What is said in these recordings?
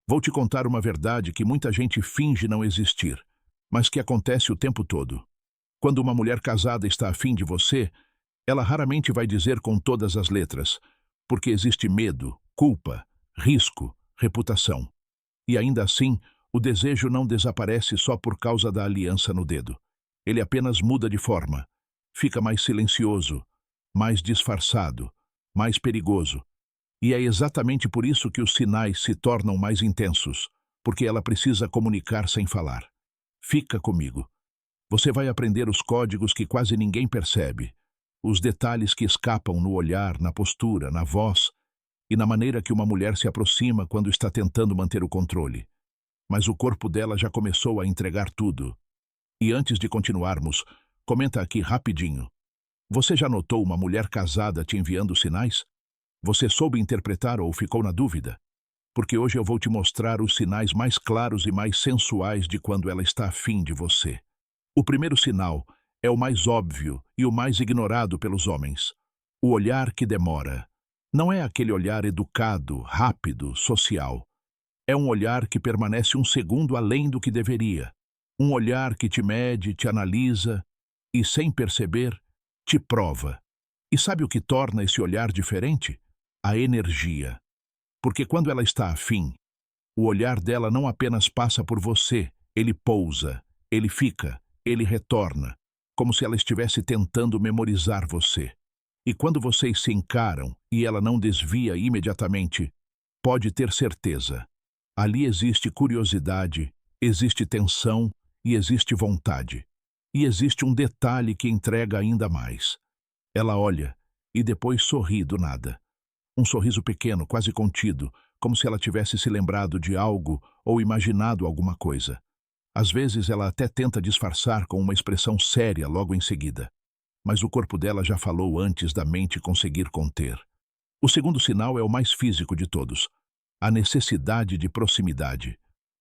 Vou te contar uma verdade que muita gente finge não existir, mas que acontece o tempo todo. Quando uma mulher casada está afim de você, ela raramente vai dizer com todas as letras, porque existe medo, culpa, risco, reputação. E ainda assim, o desejo não desaparece só por causa da aliança no dedo. Ele apenas muda de forma. Fica mais silencioso, mais disfarçado, mais perigoso. E é exatamente por isso que os sinais se tornam mais intensos, porque ela precisa comunicar sem falar. Fica comigo. Você vai aprender os códigos que quase ninguém percebe, os detalhes que escapam no olhar, na postura, na voz e na maneira que uma mulher se aproxima quando está tentando manter o controle. Mas o corpo dela já começou a entregar tudo. E antes de continuarmos, comenta aqui rapidinho. Você já notou uma mulher casada te enviando sinais? Você soube interpretar ou ficou na dúvida? Porque hoje eu vou te mostrar os sinais mais claros e mais sensuais de quando ela está afim de você. O primeiro sinal é o mais óbvio e o mais ignorado pelos homens. O olhar que demora. Não é aquele olhar educado, rápido, social. É um olhar que permanece um segundo além do que deveria. Um olhar que te mede, te analisa e, sem perceber, te prova. E sabe o que torna esse olhar diferente? A energia. Porque quando ela está afim, o olhar dela não apenas passa por você, ele pousa, ele fica, ele retorna, como se ela estivesse tentando memorizar você. E quando vocês se encaram e ela não desvia imediatamente, pode ter certeza. Ali existe curiosidade, existe tensão e existe vontade. E existe um detalhe que entrega ainda mais. Ela olha e depois sorri do nada. Um sorriso pequeno, quase contido, como se ela tivesse se lembrado de algo ou imaginado alguma coisa. Às vezes ela até tenta disfarçar com uma expressão séria logo em seguida. Mas o corpo dela já falou antes da mente conseguir conter. O segundo sinal é o mais físico de todos. A necessidade de proximidade.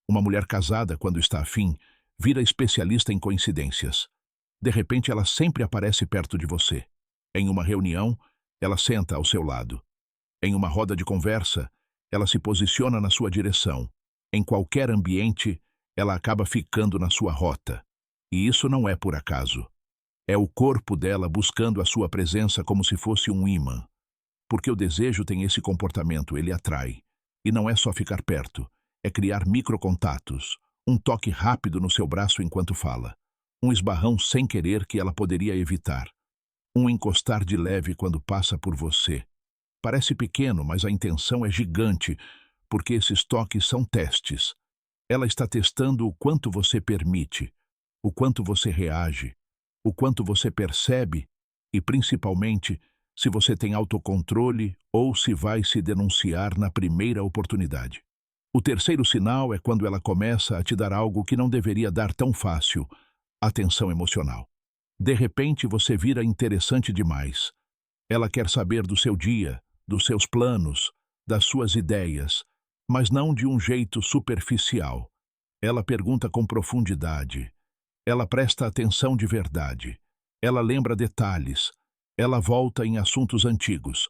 Uma mulher casada, quando está afim, vira especialista em coincidências. De repente, ela sempre aparece perto de você. Em uma reunião, ela senta ao seu lado. Em uma roda de conversa, ela se posiciona na sua direção. Em qualquer ambiente, ela acaba ficando na sua rota. E isso não é por acaso. É o corpo dela buscando a sua presença como se fosse um ímã. Porque o desejo tem esse comportamento, ele atrai. E não é só ficar perto, é criar microcontatos, um toque rápido no seu braço enquanto fala, um esbarrão sem querer que ela poderia evitar, um encostar de leve quando passa por você. Parece pequeno, mas a intenção é gigante, porque esses toques são testes. Ela está testando o quanto você permite, o quanto você reage, o quanto você percebe e, principalmente, se você tem autocontrole ou se vai se denunciar na primeira oportunidade. O terceiro sinal é quando ela começa a te dar algo que não deveria dar tão fácil, atenção emocional. De repente, você vira interessante demais. Ela quer saber do seu dia, dos seus planos, das suas ideias, mas não de um jeito superficial. Ela pergunta com profundidade. Ela presta atenção de verdade. Ela lembra detalhes. Ela volta em assuntos antigos.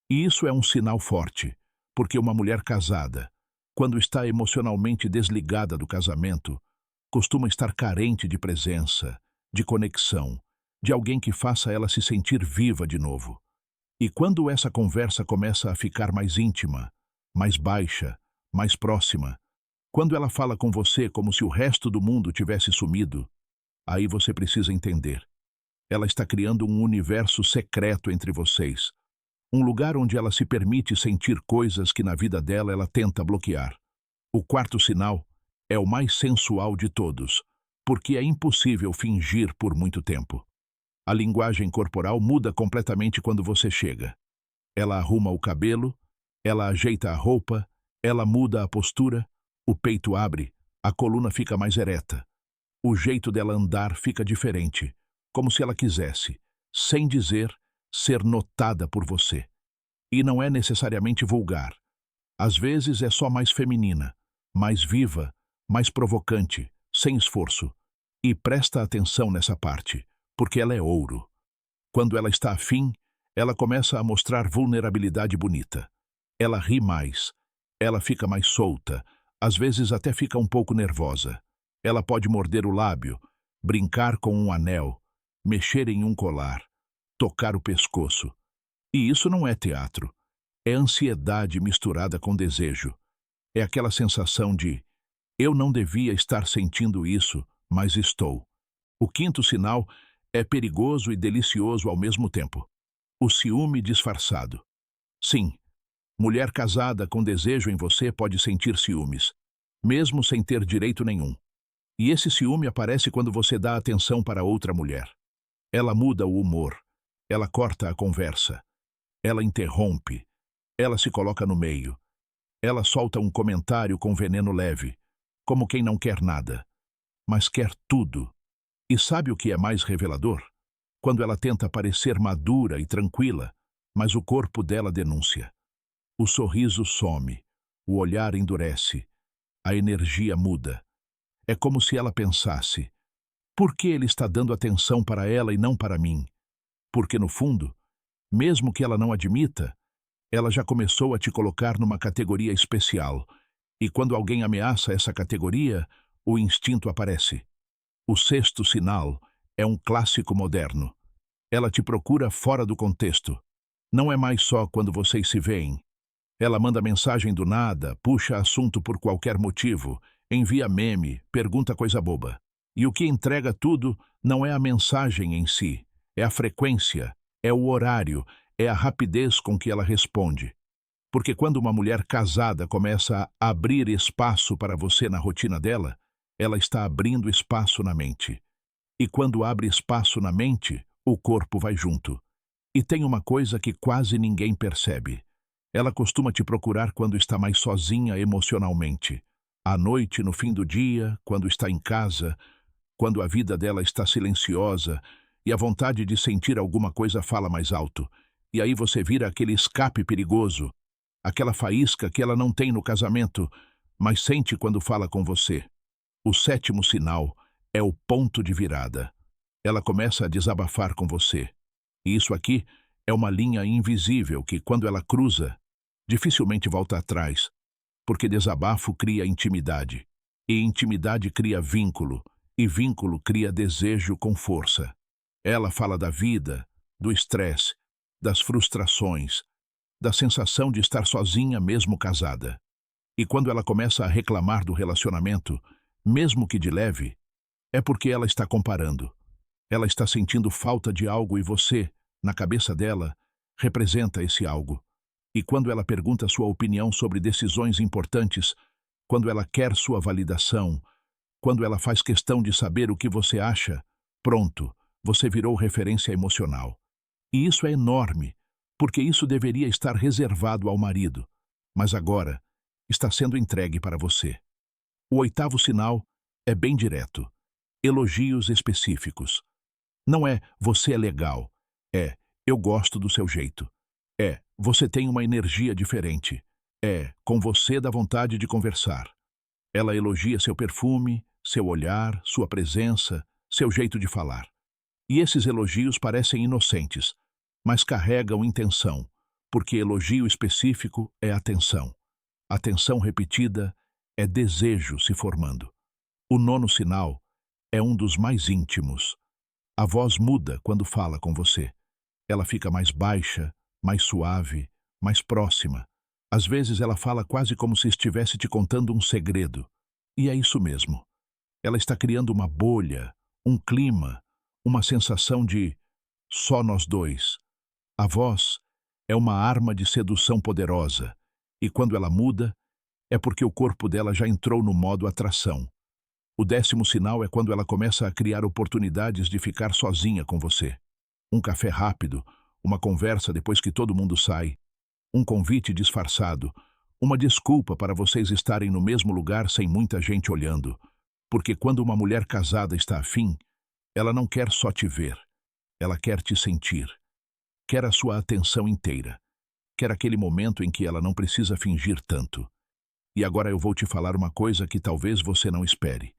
E isso é um sinal forte, porque uma mulher casada, quando está emocionalmente desligada do casamento, costuma estar carente de presença, de conexão, de alguém que faça ela se sentir viva de novo. E quando essa conversa começa a ficar mais íntima, mais baixa, mais próxima, quando ela fala com você como se o resto do mundo tivesse sumido, aí você precisa entender. Ela está criando um universo secreto entre vocês, um lugar onde ela se permite sentir coisas que na vida dela ela tenta bloquear. O quarto sinal é o mais sensual de todos, porque é impossível fingir por muito tempo. A linguagem corporal muda completamente quando você chega. Ela arruma o cabelo, ela ajeita a roupa, ela muda a postura, o peito abre, a coluna fica mais ereta. O jeito dela andar fica diferente, como se ela quisesse, sem dizer, ser notada por você. E não é necessariamente vulgar. Às vezes é só mais feminina, mais viva, mais provocante, sem esforço. E presta atenção nessa parte, porque ela é ouro. Quando ela está afim, ela começa a mostrar vulnerabilidade bonita. Ela ri mais, ela fica mais solta, Às vezes até fica um pouco nervosa. Ela pode morder o lábio, brincar com um anel, mexer em um colar, tocar o pescoço. E isso não é teatro. É ansiedade misturada com desejo. É aquela sensação de eu não devia estar sentindo isso, mas estou. O quinto sinal é perigoso e delicioso ao mesmo tempo. O ciúme disfarçado. Sim, mulher casada com desejo em você pode sentir ciúmes, mesmo sem ter direito nenhum. E esse ciúme aparece quando você dá atenção para outra mulher. Ela muda o humor, ela corta a conversa, ela interrompe, ela se coloca no meio, ela solta um comentário com veneno leve, como quem não quer nada, mas quer tudo. E sabe o que é mais revelador? Quando ela tenta parecer madura e tranquila, mas o corpo dela denuncia. O sorriso some, o olhar endurece, a energia muda. É como se ela pensasse: por que ele está dando atenção para ela e não para mim? Porque, no fundo, mesmo que ela não admita, ela já começou a te colocar numa categoria especial. E quando alguém ameaça essa categoria, o instinto aparece. O sexto sinal é um clássico moderno. Ela te procura fora do contexto. Não é mais só quando vocês se veem. Ela manda mensagem do nada, puxa assunto por qualquer motivo, envia meme, pergunta coisa boba. E o que entrega tudo não é a mensagem em si, é a frequência, é o horário, é a rapidez com que ela responde. Porque quando uma mulher casada começa a abrir espaço para você na rotina dela, ela está abrindo espaço na mente. E quando abre espaço na mente, o corpo vai junto. E tem uma coisa que quase ninguém percebe. Ela costuma te procurar quando está mais sozinha emocionalmente. À noite, no fim do dia, quando está em casa, quando a vida dela está silenciosa e a vontade de sentir alguma coisa fala mais alto. E aí você vira aquele escape perigoso, aquela faísca que ela não tem no casamento, mas sente quando fala com você. O sétimo sinal é o ponto de virada. Ela começa a desabafar com você. E isso aqui é uma linha invisível que, quando ela cruza, dificilmente volta atrás, porque desabafo cria intimidade, e intimidade cria vínculo, e vínculo cria desejo com força. Ela fala da vida, do estresse, das frustrações, da sensação de estar sozinha mesmo casada. E quando ela começa a reclamar do relacionamento, mesmo que de leve, é porque ela está comparando. Ela está sentindo falta de algo e você, na cabeça dela, representa esse algo. E quando ela pergunta sua opinião sobre decisões importantes, quando ela quer sua validação, quando ela faz questão de saber o que você acha, pronto, você virou referência emocional. E isso é enorme, porque isso deveria estar reservado ao marido, mas agora está sendo entregue para você. O oitavo sinal é bem direto. Elogios específicos. Não é você é legal, é eu gosto do seu jeito. É você tem uma energia diferente. É com você dá vontade de conversar. Ela elogia seu perfume, seu olhar, sua presença, seu jeito de falar. E esses elogios parecem inocentes, mas carregam intenção, porque elogio específico é atenção. Atenção repetida é desejo se formando. O nono sinal é um dos mais íntimos. A voz muda quando fala com você. Ela fica mais baixa, mais suave, mais próxima. Às vezes ela fala quase como se estivesse te contando um segredo. E é isso mesmo. Ela está criando uma bolha, um clima, uma sensação de só nós dois. A voz é uma arma de sedução poderosa, e quando ela muda, é porque o corpo dela já entrou no modo atração. O décimo sinal é quando ela começa a criar oportunidades de ficar sozinha com você. Um café rápido, uma conversa depois que todo mundo sai, um convite disfarçado, uma desculpa para vocês estarem no mesmo lugar sem muita gente olhando. Porque quando uma mulher casada está afim, ela não quer só te ver, ela quer te sentir. Quer a sua atenção inteira. Quer aquele momento em que ela não precisa fingir tanto. E agora eu vou te falar uma coisa que talvez você não espere.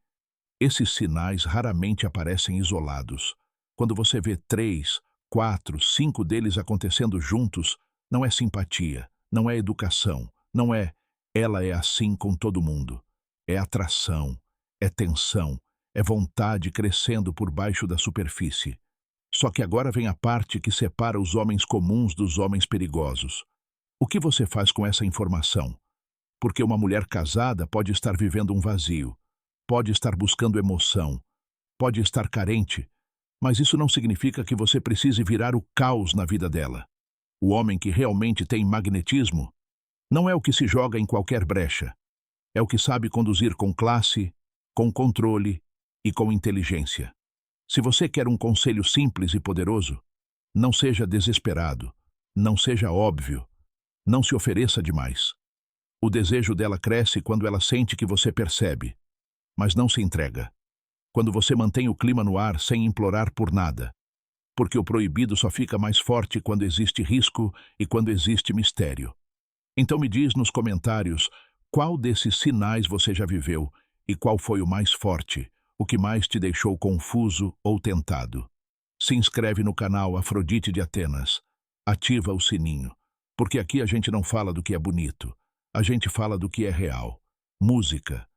Esses sinais raramente aparecem isolados. Quando você vê 3, 4, 5 deles acontecendo juntos, não é simpatia, não é educação, não é ela é assim com todo mundo. É atração, é tensão, é vontade crescendo por baixo da superfície. Só que agora vem a parte que separa os homens comuns dos homens perigosos. O que você faz com essa informação? Porque uma mulher casada pode estar vivendo um vazio, pode estar buscando emoção, pode estar carente, mas isso não significa que você precise virar o caos na vida dela. O homem que realmente tem magnetismo não é o que se joga em qualquer brecha. É o que sabe conduzir com classe, com controle e com inteligência. Se você quer um conselho simples e poderoso, não seja desesperado, não seja óbvio, não se ofereça demais. O desejo dela cresce quando ela sente que você percebe, mas não se entrega. Quando você mantém o clima no ar sem implorar por nada. Porque o proibido só fica mais forte quando existe risco e quando existe mistério. Então me diz nos comentários qual desses sinais você já viveu e qual foi o mais forte, o que mais te deixou confuso ou tentado. Se inscreve no canal Afrodite de Atenas. Ativa o sininho, porque aqui a gente não fala do que é bonito, a gente fala do que é real. Música,